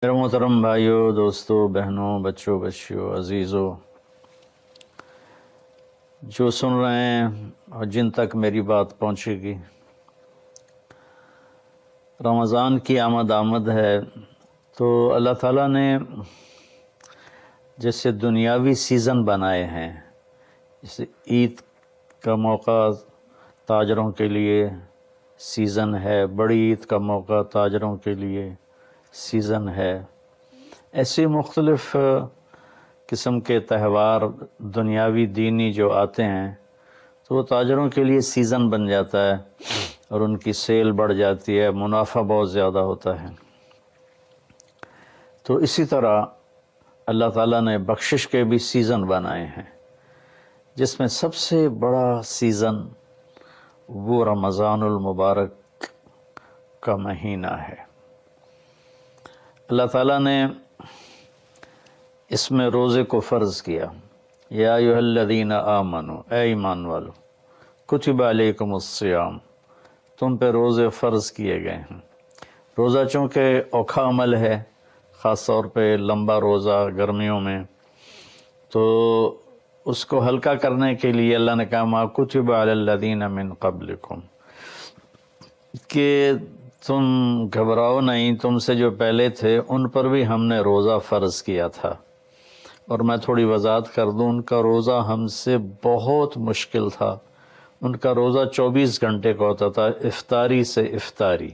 میرے محترم بھائیوں، دوستوں، بہنوں، بچوں، بچیوں، عزیزوں، جو سن رہے ہیں اور جن تک میری بات پہنچے گی، رمضان کی آمد ہے تو اللہ تعالیٰ نے جیسے دنیاوی سیزن بنائے ہیں، جیسے عید کا موقع تاجروں کے لیے سیزن ہے، بڑی عید کا موقع تاجروں کے لیے سیزن ہے، ایسے مختلف قسم کے تہوار دنیاوی دینی جو آتے ہیں تو وہ تاجروں کے لیے سیزن بن جاتا ہے اور ان کی سیل بڑھ جاتی ہے، منافع بہت زیادہ ہوتا ہے۔ تو اسی طرح اللہ تعالیٰ نے بخشش کے بھی سیزن بنائے ہیں، جس میں سب سے بڑا سیزن وہ رمضان المبارک کا مہینہ ہے۔ اللہ تعالیٰ نے اس میں روزے کو فرض کیا، یا ایھا الذین آمنوا، اے ایمان والو، کتب علیکم الصیام، تم پہ روزے فرض کیے گئے ہیں۔ روزہ چونکہ اوکھا عمل ہے، خاص طور پہ لمبا روزہ گرمیوں میں، تو اس کو ہلکا کرنے کے لیے اللہ نے کہا ما کتب علی الذین من قبلکم، کہ تم گھبراؤ نہیں، تم سے جو پہلے تھے ان پر بھی ہم نے روزہ فرض کیا تھا۔ اور میں تھوڑی وضاحت کر دوں، ان کا روزہ ہم سے بہت مشکل تھا۔ ان کا روزہ 24 گھنٹے کا ہوتا تھا، افطاری سے افطاری،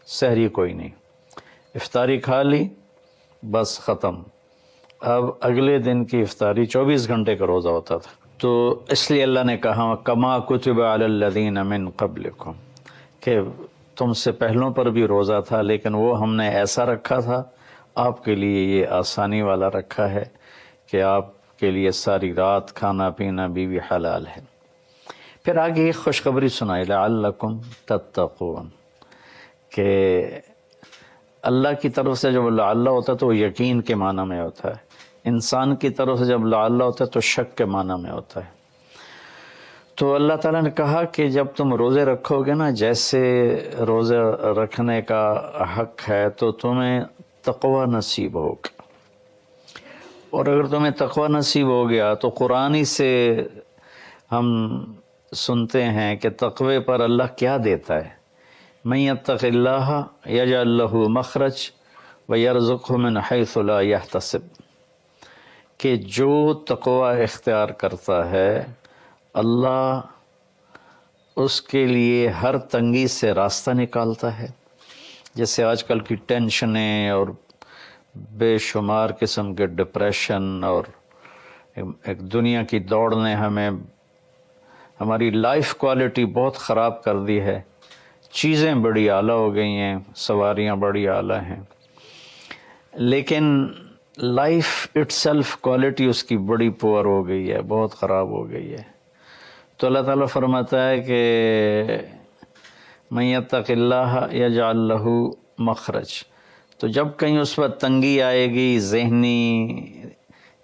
سحری کوئی نہیں، افطاری کھا لی بس ختم، اب اگلے دن کی افطاری 24 گھنٹے کا روزہ ہوتا تھا۔ تو اس لیے اللہ نے کہا کما کتب علی الذین من قبلکم، کہ تم سے پہلوں پر بھی روزہ تھا لیکن وہ ہم نے ایسا رکھا تھا، آپ کے لیے یہ آسانی والا رکھا ہے کہ آپ کے لیے ساری رات کھانا پینا بیوی حلال ہے۔ پھر آگے ایک خوشخبری سنائی، لعلکم تتقون، کہ اللہ کی طرف سے جب لعل ہوتا ہے تو وہ یقین کے معنی میں ہوتا ہے، انسان کی طرف سے جب لعل ہوتا ہے تو شک کے معنی میں ہوتا ہے۔ تو اللہ تعالیٰ نے کہا کہ جب تم روزے رکھو گے نا، جیسے روزے رکھنے کا حق ہے تو تمہیں تقوی نصیب ہوگا، اور اگر تمہیں تقوی نصیب ہو گیا تو قرآن ہی سے ہم سنتے ہیں کہ تقوی پر اللہ کیا دیتا ہے، من یتق اللہ یجعل لہ مخرج ویرزقہ من حیث لا یحتسب، کہ جو تقوی اختیار کرتا ہے اللہ اس کے لیے ہر تنگی سے راستہ نکالتا ہے۔ جیسے آج کل کی ٹینشنیں اور بے شمار قسم کے ڈپریشن اور ایک دنیا کی دوڑ نے ہماری لائف کوالٹی بہت خراب کر دی ہے، چیزیں بڑی اعلیٰ ہو گئی ہیں، سواریاں بڑی اعلیٰ ہیں، لیکن لائف اٹ سیلف کوالٹی اس کی بڑی پور ہو گئی ہے، بہت خراب ہو گئی ہے۔ تو اللہ تعالیٰ فرماتا ہے کہ من یتق اللہ یجعل لہ مخرج، تو جب کہیں اس پر تنگی آئے گی، ذہنی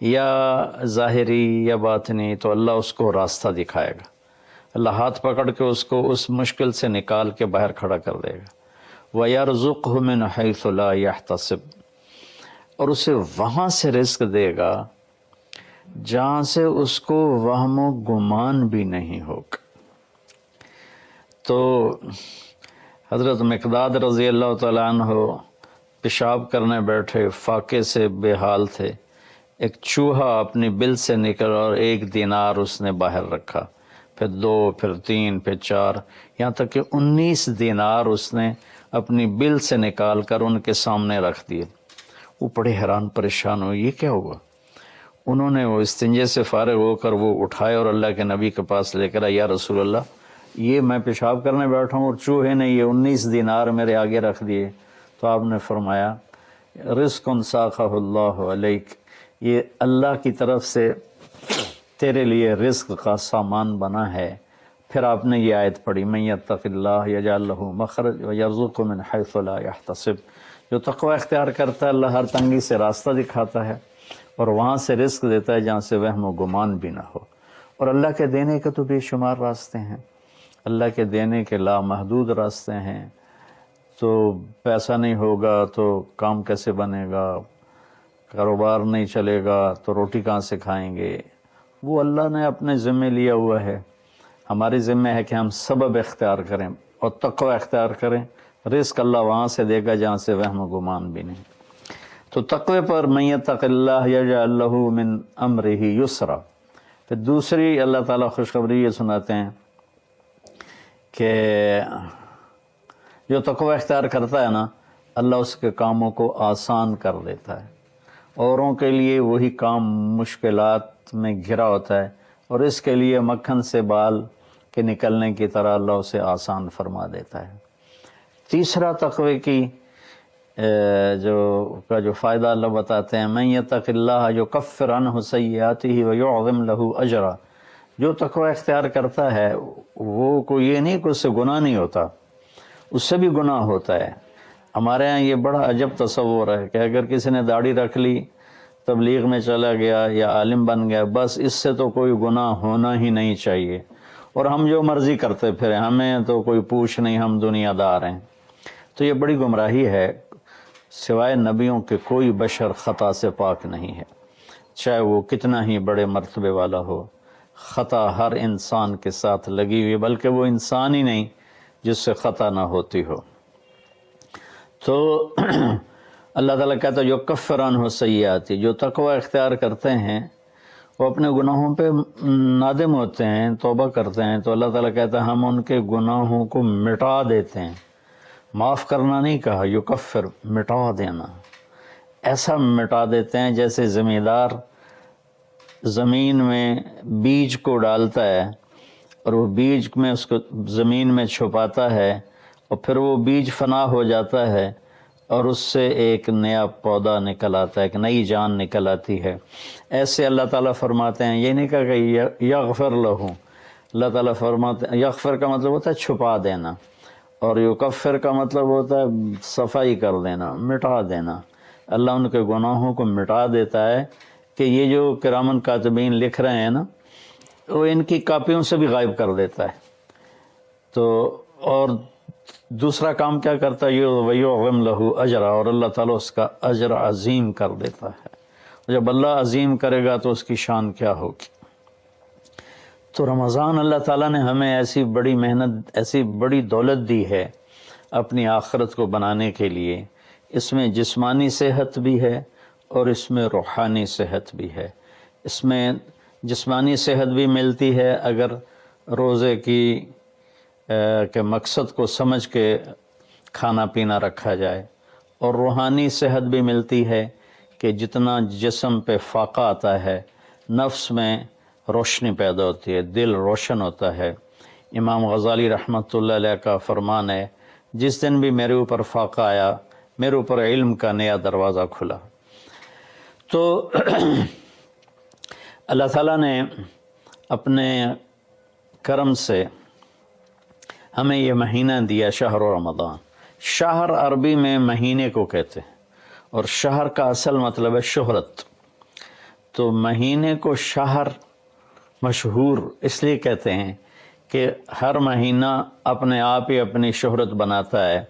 یا ظاہری یا باطنی، تو اللہ اس کو راستہ دکھائے گا، اللہ ہاتھ پکڑ کے اس کو اس مشکل سے نکال کے باہر کھڑا کر دے گا۔ وَيَرْزُقْهُ مِنْ حَيْثُ لَا يَحْتَسِبْ، اور اسے وہاں سے رزق دے گا جہاں سے اس کو وہم و گمان بھی نہیں ہوگا۔ تو حضرت مقداد رضی اللہ تعالیٰ عنہ پیشاب کرنے بیٹھے، فاقے سے بے حال تھے، ایک چوہا اپنی بل سے نکل اور 1 دینار اس نے باہر رکھا، پھر 2، پھر 3، پھر 4، یہاں تک کہ 19 دینار اس نے اپنی بل سے نکال کر ان کے سامنے رکھ دیے۔ وہ بڑے حیران پریشان ہوئے، یہ کیا ہوا؟ انہوں نے وہ استنجے سے فارغ ہو کر وہ اٹھائے اور اللہ کے نبی کے پاس لے کر آئے، یا رسول اللہ، یہ میں پیشاب کرنے بیٹھا ہوں اور چوہے نے یہ 19 دینار میرے آگے رکھ دیے۔ تو آپ نے فرمایا رزق ساقہ اللہ علیک، یہ اللہ کی طرف سے تیرے لیے رزق کا سامان بنا ہے۔ پھر آپ نے یہ آیت پڑھی، من یتق اللہ یجعل لہ مخرج ویرزقہ من حیث لا یحتسب، جو تقوی اختیار کرتا ہے اللہ ہر تنگی سے راستہ دکھاتا ہے اور وہاں سے رزق دیتا ہے جہاں سے وہم و گمان بھی نہ ہو۔ اور اللہ کے دینے کے تو بے شمار راستے ہیں، اللہ کے دینے کے لامحدود راستے ہیں۔ تو پیسہ نہیں ہوگا تو کام کیسے بنے گا، کاروبار نہیں چلے گا تو روٹی کہاں سے کھائیں گے، وہ اللہ نے اپنے ذمے لیا ہوا ہے۔ ہماری ذمہ ہے کہ ہم سبب اختیار کریں اور تقوی اختیار کریں، رزق اللہ وہاں سے دے گا جہاں سے وہم و گمان بھی نہیں۔ تو تقوی پر من یتق اللہ یجعل لہ من امرہ یسرا۔ پھر دوسری اللہ تعالیٰ خوشخبری یہ سناتے ہیں کہ جو تقوی اختیار کرتا ہے نا، اللہ اس کے کاموں کو آسان کر دیتا ہے۔ اوروں کے لیے وہی کام مشکلات میں گھرا ہوتا ہے، اور اس کے لیے مکھن سے بال کے نکلنے کی طرح اللہ اسے آسان فرما دیتا ہے۔ تیسرا تقوی کی جو فائدہ اللہ بتاتے ہیں، من یتق اللہ یکفر عنہ سیئاتہ ویعظم لہ اجرا۔ جو تقوی اختیار کرتا ہے وہ کوئی یہ نہیں کہ اس سے گناہ نہیں ہوتا، اس سے بھی گناہ ہوتا ہے۔ ہمارے ہاں یہ بڑا عجب تصور ہے کہ اگر کسی نے داڑھی رکھ لی، تبلیغ میں چلا گیا یا عالم بن گیا، بس اس سے تو کوئی گناہ ہونا ہی نہیں چاہیے، اور ہم جو مرضی کرتے پھریں، ہمیں تو کوئی پوچھ نہیں، ہم دنیا دار ہیں۔ تو یہ بڑی گمراہی ہے۔ سوائے نبیوں کے کوئی بشر خطا سے پاک نہیں ہے، چاہے وہ کتنا ہی بڑے مرتبے والا ہو۔ خطا ہر انسان کے ساتھ لگی ہوئی، بلکہ وہ انسان ہی نہیں جس سے خطا نہ ہوتی ہو۔ تو اللہ تعالیٰ کہتا ہے یکفر عنہ سیئاتی، جو تقوی اختیار کرتے ہیں وہ اپنے گناہوں پہ نادم ہوتے ہیں، توبہ کرتے ہیں، تو اللہ تعالیٰ کہتا ہے ہم ان کے گناہوں کو مٹا دیتے ہیں۔ معاف کرنا نہیں کہا، یکفر، مٹا دینا۔ ایسا مٹا دیتے ہیں جیسے زمیندار زمین میں بیج کو ڈالتا ہے اور وہ بیج میں اس کو زمین میں چھپاتا ہے، اور پھر وہ بیج فنا ہو جاتا ہے اور اس سے ایک نیا پودا نکل آتا ہے، ایک نئی جان نکل آتی ہے۔ ایسے اللہ تعالیٰ فرماتے ہیں، یہ نہیں کہا کہ یغفر لہو، اللہ تعالیٰ فرماتے ہیں، یغفر کا مطلب ہوتا ہے چھپا دینا، اور یکفر کا مطلب ہوتا ہے صفائی کر دینا، مٹا دینا۔ اللہ ان کے گناہوں کو مٹا دیتا ہے کہ یہ جو کرامن کاتبین لکھ رہے ہیں نا، وہ ان کی کاپیوں سے بھی غائب کر دیتا ہے۔ تو اور دوسرا کام کیا کرتا ہے، وَيُعْظِمْ لَهُ اجرا، اور اللہ تعالیٰ اس کا اجر عظیم کر دیتا ہے۔ جب اللہ عظیم کرے گا تو اس کی شان کیا ہوگی۔ تو رمضان اللہ تعالیٰ نے ہمیں ایسی بڑی محنت، ایسی بڑی دولت دی ہے اپنی آخرت کو بنانے کے لیے۔ اس میں جسمانی صحت بھی ہے اور اس میں روحانی صحت بھی ہے۔ اس میں جسمانی صحت بھی ملتی ہے اگر روزے کی کے مقصد کو سمجھ کے کھانا پینا رکھا جائے، اور روحانی صحت بھی ملتی ہے کہ جتنا جسم پہ فاقہ آتا ہے، نفس میں روشنی پیدا ہوتی ہے، دل روشن ہوتا ہے۔ امام غزالی رحمۃ اللہ علیہ کا فرمان ہے، جس دن بھی میرے اوپر فاقہ آیا، میرے اوپر علم کا نیا دروازہ کھلا۔ تو اللہ تعالیٰ نے اپنے کرم سے ہمیں یہ مہینہ دیا، شہر رمضان۔ شہر عربی میں مہینے کو کہتے ہیں، اور شہر کا اصل مطلب ہے شہرت۔ تو مہینے کو شہر، مشہور اس لیے کہتے ہیں کہ ہر مہینہ اپنے آپ ہی اپنی شہرت بناتا ہے۔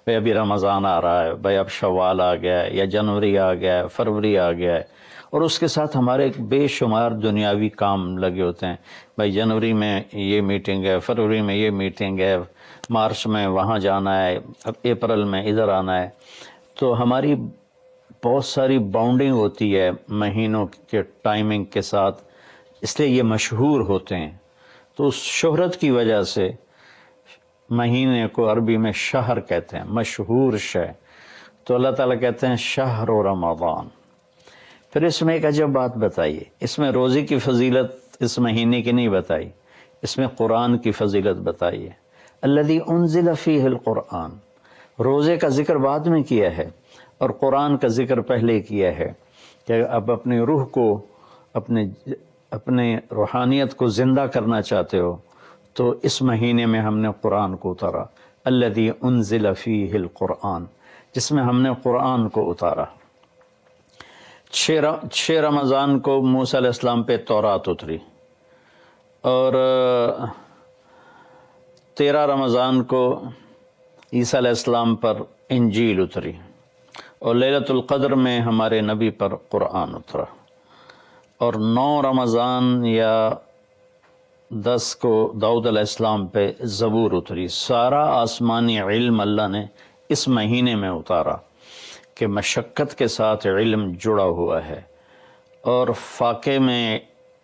بھئی ابھی رمضان آ رہا ہے، بھئی اب شوال آ گیا ہے، یا جنوری آ گیا ہے، فروری آ گیا ہے، اور اس کے ساتھ ہمارے بے شمار دنیاوی کام لگے ہوتے ہیں۔ بھئی جنوری میں یہ میٹنگ ہے، فروری میں یہ میٹنگ ہے، مارچ میں وہاں جانا ہے، اپریل میں ادھر آنا ہے۔ تو ہماری بہت ساری باؤنڈنگ ہوتی ہے مہینوں کے ٹائمنگ کے ساتھ، اس لیے یہ مشہور ہوتے ہیں۔ تو اس شہرت کی وجہ سے مہینے کو عربی میں شہر کہتے ہیں، مشہور شے۔ تو اللہ تعالیٰ کہتے ہیں شہر رمضان۔ پھر اس میں ایک عجب بات بتائیے، اس میں روزے کی فضیلت اس مہینے کی نہیں بتائی، اس میں قرآن کی فضیلت بتائیے۔ الذی انزل فیہ القرآن، روزے کا ذکر بعد میں کیا ہے اور قرآن کا ذکر پہلے کیا ہے، کہ اب اپنی روح کو، اپنے روحانیت کو زندہ کرنا چاہتے ہو تو اس مہینے میں ہم نے قرآن کو اتارا۔ الذی انزل فیہ القرآن، جس میں ہم نے قرآن کو اتارا۔ 6 رمضان کو موسیٰ علیہ السلام پہ تورات اتری، اور 13 رمضان کو عیسیٰ علیہ السلام پر انجیل اتری، اور لیلۃ القدر میں ہمارے نبی پر قرآن اترا، اور 9 رمضان یا 10 کو داؤد علیہ السلام پہ زبور اتری۔ سارا آسمانی علم اللہ نے اس مہینے میں اتارا کہ مشقت کے ساتھ علم جڑا ہوا ہے، اور فاقے میں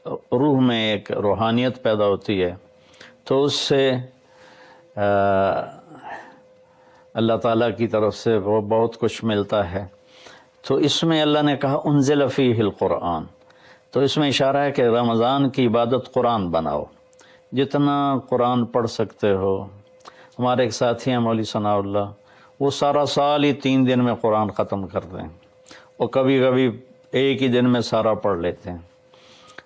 روح میں ایک روحانیت پیدا ہوتی ہے، تو اس سے اللہ تعالیٰ کی طرف سے وہ بہت کچھ ملتا ہے۔ تو اس میں اللہ نے کہا انزل فیہ القرآن، تو اس میں اشارہ ہے کہ رمضان کی عبادت قرآن بناؤ، جتنا قرآن پڑھ سکتے ہو۔ ہمارے ایک ساتھی ہیں مولوی ثناء اللہ، وہ سارا سال ہی 3 دن میں قرآن ختم کرتے ہیں، اور کبھی کبھی ایک ہی دن میں سارا پڑھ لیتے ہیں،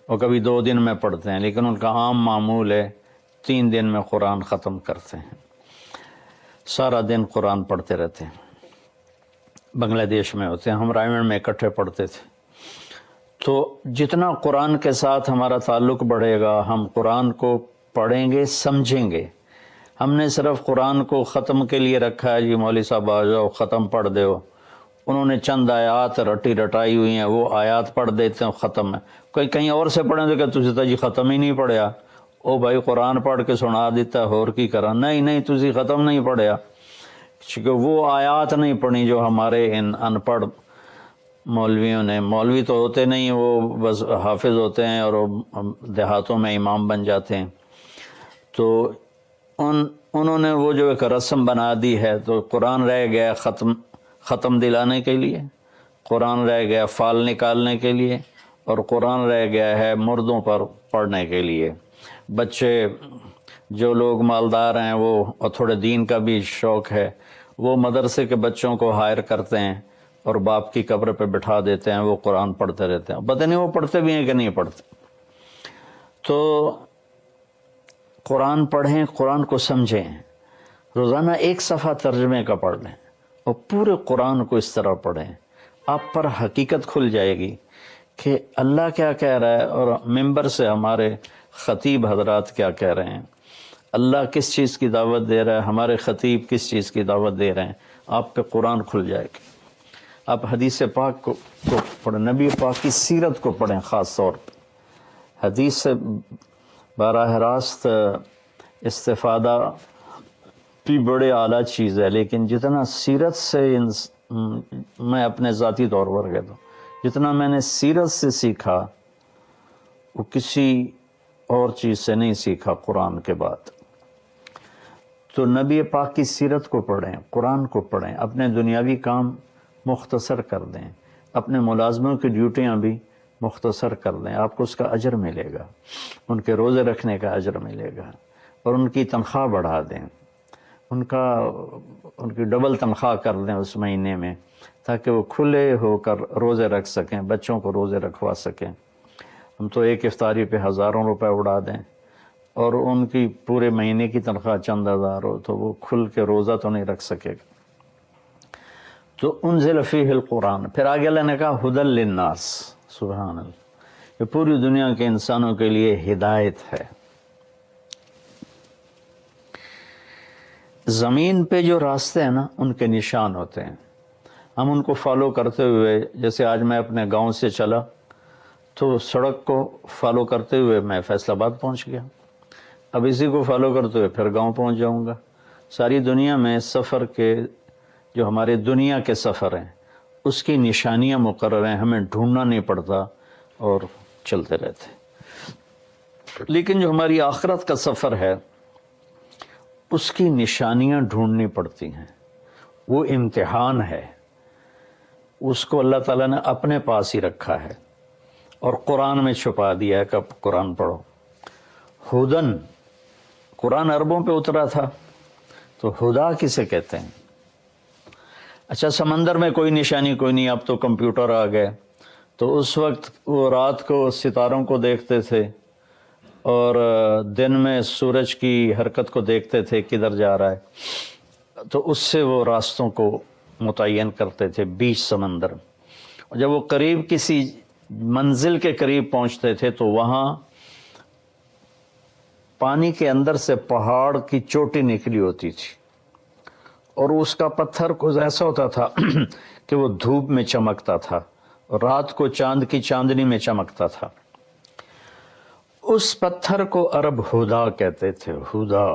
اور کبھی 2 دن میں پڑھتے ہیں، لیکن ان کا عام معمول ہے 3 دن میں قرآن ختم کرتے ہیں، سارا دن قرآن پڑھتے رہتے ہیں۔ بنگلہ دیش میں ہوتے ہیں، ہم رائمنڈ میں اکٹھے پڑھتے تھے۔ تو جتنا قرآن کے ساتھ ہمارا تعلق بڑھے گا، ہم قرآن کو پڑھیں گے، سمجھیں گے۔ ہم نے صرف قرآن کو ختم کے لیے رکھا ہے، جی مولوی صاحب آ جاؤ ختم پڑھ دو، انہوں نے چند آیات رٹی رٹائی ہوئی ہیں، وہ آیات پڑھ دیتے ہیں، ختم ہے۔ کوئی کہیں اور سے پڑھیں تو کہ تسی تو جی ختم ہی نہیں پڑھیا، او بھائی قرآن پڑھ کے سنا دیتا ہے، اور کی کرا؟ نہیں تسی ختم نہیں پڑھیا، کیونکہ وہ آیات نہیں پڑھی جو ہمارے ان ان پڑھ مولویوں نے، مولوی تو ہوتے نہیں، وہ بس حافظ ہوتے ہیں اور دیہاتوں میں امام بن جاتے ہیں، تو انہوں نے وہ جو ایک رسم بنا دی ہے، تو قرآن رہ گیا ختم دلانے کے لیے، قرآن رہ گیا فال نکالنے کے لیے، اور قرآن رہ گیا ہے مردوں پر پڑھنے کے لیے۔ بچے جو لوگ مالدار ہیں وہ، اور تھوڑے دین کا بھی شوق ہے، وہ مدرسے کے بچوں کو ہائر کرتے ہیں اور باپ کی قبر پہ بٹھا دیتے ہیں، وہ قرآن پڑھتے رہتے ہیں، پتہ نہیں وہ پڑھتے بھی ہیں کہ نہیں پڑھتے۔ تو قرآن پڑھیں، قرآن کو سمجھیں، روزانہ 1 صفحہ ترجمے کا پڑھ لیں، اور پورے قرآن کو اس طرح پڑھیں، آپ پر حقیقت کھل جائے گی کہ اللہ کیا کہہ رہا ہے، اور ممبر سے ہمارے خطیب حضرات کیا کہہ رہے ہیں، اللہ کس چیز کی دعوت دے رہا ہے، ہمارے خطیب کس چیز کی دعوت دے رہے ہیں، آپ پہ قرآن کھل جائے گا۔ آپ حدیث پاک کو پڑھیں، نبی پاک کی سیرت کو پڑھیں، خاص طور پہ حدیث سے براہ راست استفادہ بھی بڑے اعلیٰ چیز ہے، لیکن جتنا سیرت سے میں اپنے ذاتی طور پر کہتا ہوں، جتنا میں نے سیرت سے سیکھا وہ کسی اور چیز سے نہیں سیکھا قرآن کے بعد۔ تو نبی پاک کی سیرت کو پڑھیں، قرآن کو پڑھیں، اپنے دنیاوی کام مختصر کر دیں، اپنے ملازموں کی ڈیوٹیاں بھی مختصر کر دیں، آپ کو اس کا اجر ملے گا، ان کے روزے رکھنے کا اجر ملے گا، اور ان کی تنخواہ بڑھا دیں، ان کی ڈبل تنخواہ کر دیں اس مہینے میں، تاکہ وہ کھلے ہو کر روزے رکھ سکیں، بچوں کو روزے رکھوا سکیں۔ ہم تو ایک افطاری پہ ہزاروں روپے اڑا دیں، اور ان کی پورے مہینے کی تنخواہ چند ہزار ہو، تو وہ کھل کے روزہ تو نہیں رکھ سکے گا۔ تو انزل فیہ القرآن، پھر آگے اللہ نے کہا ھدی للناس، سبحان اللہ، یہ پوری دنیا کے انسانوں کے لیے ہدایت ہے۔ زمین پہ جو راستے ہیں نا، ان کے نشان ہوتے ہیں، ہم ان کو فالو کرتے ہوئے، جیسے آج میں اپنے گاؤں سے چلا تو سڑک کو فالو کرتے ہوئے میں فیصل آباد پہنچ گیا، اب اسی کو فالو کرتے ہوئے پھر گاؤں پہنچ جاؤں گا۔ ساری دنیا میں سفر کے جو ہمارے دنیا کے سفر ہیں، اس کی نشانیاں مقرر ہیں، ہمیں ڈھونڈنا نہیں پڑتا اور چلتے رہتے۔ لیکن جو ہماری آخرت کا سفر ہے، اس کی نشانیاں ڈھونڈنی پڑتی ہیں، وہ امتحان ہے، اس کو اللہ تعالیٰ نے اپنے پاس ہی رکھا ہے اور قرآن میں چھپا دیا ہے کہ اب قرآن پڑھو۔ ہدن، قرآن عربوں پہ اترا تھا، تو ہدا کسے کہتے ہیں؟ اچھا، سمندر میں کوئی نشانی کوئی نہیں، اب تو کمپیوٹر آ گئے، تو اس وقت وہ رات کو ستاروں کو دیکھتے تھے اور دن میں سورج کی حرکت کو دیکھتے تھے کدھر جا رہا ہے، تو اس سے وہ راستوں کو متعین کرتے تھے بیچ سمندر۔ جب وہ قریب کسی منزل کے قریب پہنچتے تھے تو وہاں پانی کے اندر سے پہاڑ کی چوٹی نکلی ہوتی تھی، اور اس کا پتھر کچھ ایسا ہوتا تھا کہ وہ دھوپ میں چمکتا تھا اور رات کو چاند کی چاندنی میں چمکتا تھا. اس پتھر کو عرب ہدا کہتے تھے، ہدا.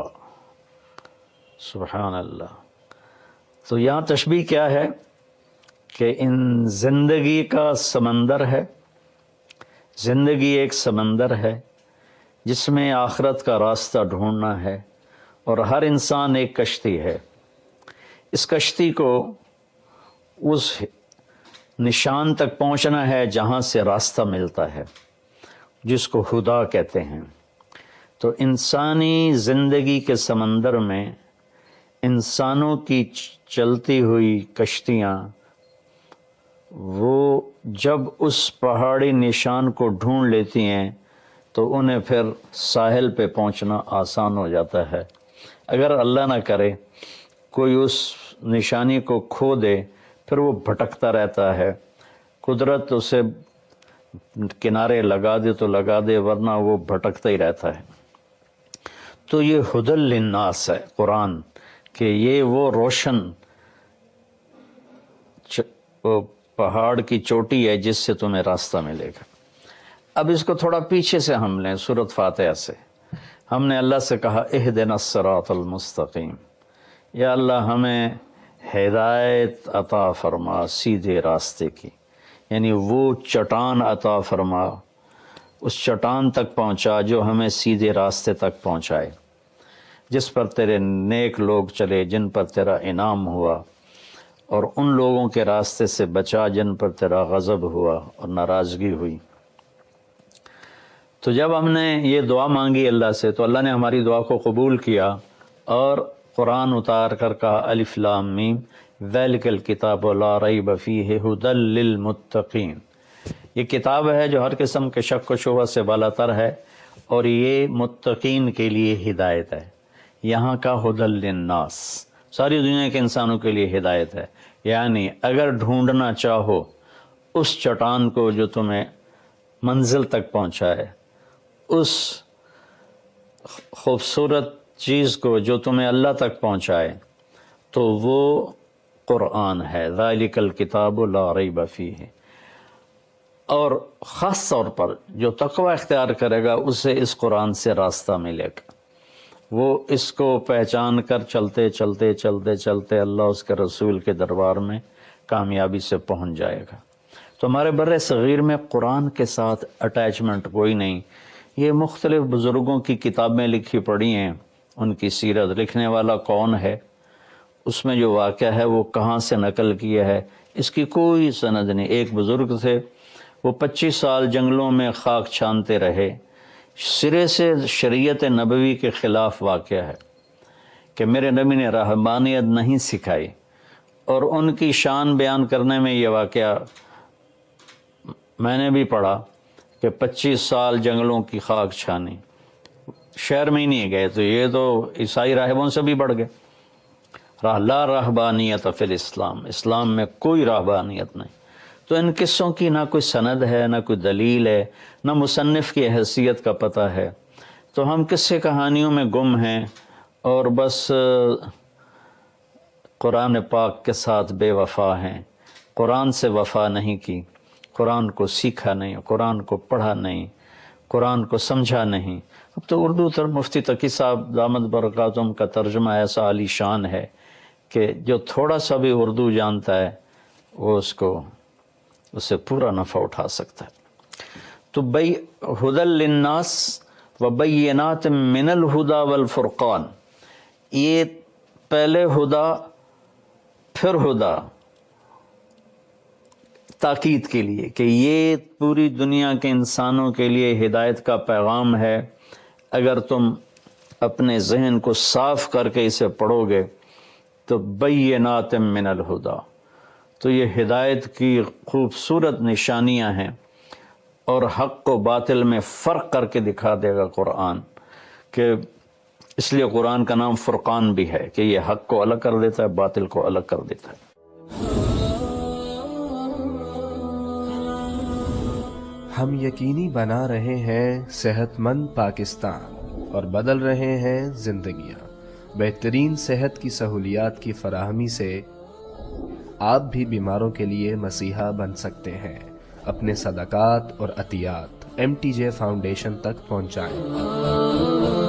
سبحان اللہ. تو یہاں تشبیہ کیا ہے کہ ان زندگی کا سمندر ہے، زندگی ایک سمندر ہے جس میں آخرت کا راستہ ڈھونڈنا ہے، اور ہر انسان ایک کشتی ہے. اس کشتی کو اس نشان تک پہنچنا ہے جہاں سے راستہ ملتا ہے، جس کو ہدا کہتے ہیں. تو انسانی زندگی کے سمندر میں انسانوں کی چلتی ہوئی کشتیاں، وہ جب اس پہاڑی نشان کو ڈھونڈ لیتی ہیں تو انہیں پھر ساحل پہ پہنچنا آسان ہو جاتا ہے. اگر اللہ نہ کرے کوئی اس نشانی کو کھو دے، پھر وہ بھٹکتا رہتا ہے. قدرت اسے کنارے لگا دے تو لگا دے، ورنہ وہ بھٹکتا ہی رہتا ہے. تو یہ ہدی للناس ہے قرآن، کہ یہ وہ روشن پہاڑ کی چوٹی ہے جس سے تمہیں راستہ ملے گا. اب اس کو تھوڑا پیچھے سے ہم لیں، سورۃ فاتحہ سے. ہم نے اللہ سے کہا اہدنا الصراط المستقیم، یا اللہ ہمیں ہدایت عطا فرما سیدھے راستے کی، یعنی وہ چٹان عطا فرما، اس چٹان تک پہنچا جو ہمیں سیدھے راستے تک پہنچائے، جس پر تیرے نیک لوگ چلے، جن پر تیرا انعام ہوا، اور ان لوگوں کے راستے سے بچا جن پر تیرا غضب ہوا اور ناراضگی ہوئی. تو جب ہم نے یہ دعا مانگی اللہ سے تو اللہ نے ہماری دعا کو قبول کیا اور قرآن اتار کر کہا الف لام میم ذالک الکتاب لا ریب فیہ ھدی للمتقین. یہ کتاب ہے جو ہر قسم کے شک و شبہ سے بالا تر ہے، اور یہ متقین کے لیے ہدایت ہے. یہاں کا ھدی للناس ساری دنیا کے انسانوں کے لیے ہدایت ہے. یعنی اگر ڈھونڈنا چاہو اس چٹان کو جو تمہیں منزل تک پہنچائے، اس خوبصورت چیز کو جو تمہیں اللہ تک پہنچائے، تو وہ قرآن ہے. ذالک الکتاب لا ریب فیہ. اور خاص طور پر جو تقوی اختیار کرے گا اسے اس قرآن سے راستہ ملے گا. وہ اس کو پہچان کر چلتے چلتے چلتے چلتے اللہ اس کے رسول کے دربار میں کامیابی سے پہنچ جائے گا. تو ہمارے بر صغیر میں قرآن کے ساتھ اٹیچمنٹ کوئی نہیں. یہ مختلف بزرگوں کی کتابیں لکھی پڑھی ہیں، ان کی سیرت، لکھنے والا کون ہے، اس میں جو واقعہ ہے وہ کہاں سے نقل کیا ہے، اس کی کوئی سند نہیں. ایک بزرگ تھے، وہ 25 سال جنگلوں میں خاک چھانتے رہے. سرے سے شریعت نبوی کے خلاف واقعہ ہے کہ میرے نبی نے رہبانیت نہیں سکھائی، اور ان کی شان بیان کرنے میں یہ واقعہ میں نے بھی پڑھا کہ 25 سال جنگلوں کی خاک چھانی، شہر میں ہی نہیں گئے. تو یہ تو عیسائی راہبوں سے بھی بڑھ گئے. لا رہبانیت فی الاسلام، اسلام میں کوئی رہبانیت نہیں. تو ان قصوں کی نہ کوئی سند ہے، نہ کوئی دلیل ہے، نہ مصنف کی حیثیت کا پتہ ہے. تو ہم قصے کہانیوں میں گم ہیں، اور بس قرآن پاک کے ساتھ بے وفا ہیں. قرآن سے وفا نہیں کی، قرآن کو سیکھا نہیں، قرآن کو پڑھا نہیں، قرآن کو سمجھا نہیں. اب تو اردو تر مفتی تقی صاحب دامت برکاتہم کا ترجمہ ایسا عالی شان ہے کہ جو تھوڑا سا بھی اردو جانتا ہے وہ اسے پورا نفع اٹھا سکتا ہے. تو ھدی للناس وبینات من الہدی والفرقان، یہ پہلے ہدا پھر ہدا تاکید کے لیے کہ یہ پوری دنیا کے انسانوں کے لیے ہدایت کا پیغام ہے. اگر تم اپنے ذہن کو صاف کر کے اسے پڑھو گے تو بینات من الہدی، تو یہ ہدایت کی خوبصورت نشانیاں ہیں، اور حق و باطل میں فرق کر کے دکھا دے گا قرآن. کہ اس لیے قرآن کا نام فرقان بھی ہے کہ یہ حق کو الگ کر دیتا ہے، باطل کو الگ کر دیتا ہے. ہم یقینی بنا رہے ہیں صحت مند پاکستان اور بدل رہے ہیں زندگیاں. بہترین صحت کی سہولیات کی فراہمی سے آپ بھی بیماروں کے لیے مسیحا بن سکتے ہیں۔ اپنے صدقات اور عطیات MTJ فاؤنڈیشن تک پہنچائیں۔